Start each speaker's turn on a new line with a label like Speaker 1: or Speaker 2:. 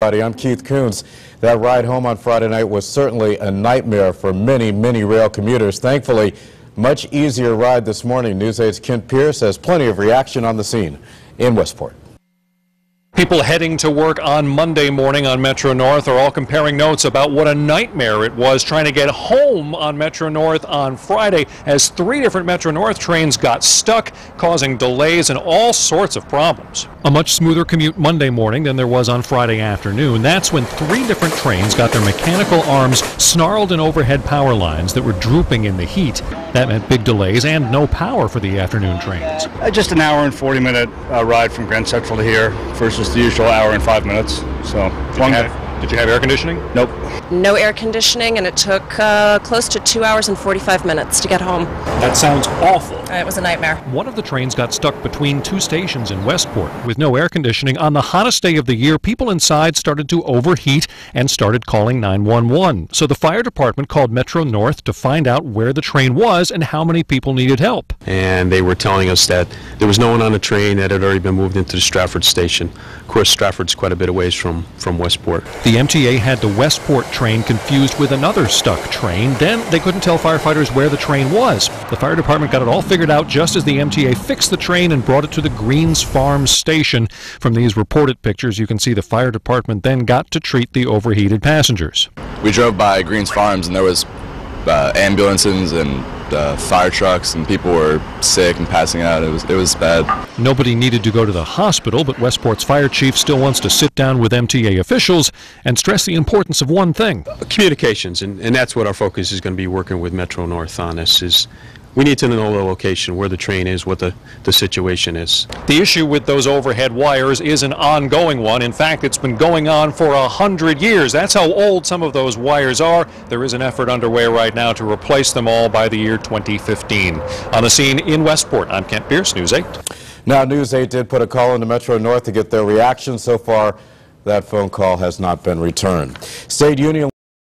Speaker 1: I'm Keith Coons. That ride home on Friday night was certainly a nightmare for many rail commuters. Thankfully, much easier ride this morning. News 8's Kent Pierce has plenty of reaction on the scene in Westport.
Speaker 2: People heading to work on Monday morning on Metro North are all comparing notes about what a nightmare it was trying to get home on Metro North on Friday, as 3 different Metro North trains got stuck, causing delays and all sorts of problems. A much smoother commute Monday morning than there was on Friday afternoon. That's when 3 different trains got their mechanical arms snarled in overhead power lines that were drooping in the heat. That meant big delays and no power for the afternoon trains.
Speaker 3: Just an hour and 40-minute ride from Grand Central to here versus the usual hour and 5 minutes. So
Speaker 2: did you have air conditioning?
Speaker 3: Nope.
Speaker 4: No air conditioning, and it took close to 2 hours and 45 minutes to get home.
Speaker 2: That sounds awful.
Speaker 4: It was a nightmare.
Speaker 2: One of the trains got stuck between 2 stations in Westport. With no air conditioning on the hottest day of the year, people inside started to overheat and started calling 911. So the fire department called Metro North to find out where the train was and how many people needed help.
Speaker 5: And they were telling us that there was no one on the train, that had already been moved into the Stratford station. Of course, Stratford's quite a bit away from Westport.
Speaker 2: The MTA had the Westport train confused with another stuck train. Then they couldn't tell firefighters where the train was. The fire department got it all figured out just as the MTA fixed the train and brought it to the Greens Farm station. From these reported pictures, you can see the fire department then got to treat the overheated passengers.
Speaker 6: We drove by Greens Farms and there was ambulances and fire trucks, and people were sick and passing out. It was bad.
Speaker 2: Nobody needed to go to the hospital, but Westport's fire chief still wants to sit down with MTA officials and stress the importance of one thing.
Speaker 5: Communications, and that's what our focus is going to be working with Metro North on. This is, we need to know the location, where the train is, what the situation is.
Speaker 2: The issue with those overhead wires is an ongoing one. In fact, it's been going on for 100 years. That's how old some of those wires are. There is an effort underway right now to replace them all by the year 2015. On the scene in Westport, I'm Kent Pierce, News 8.
Speaker 1: Now, News 8 did put a call into Metro North to get their reaction. So far, that phone call has not been returned. State Union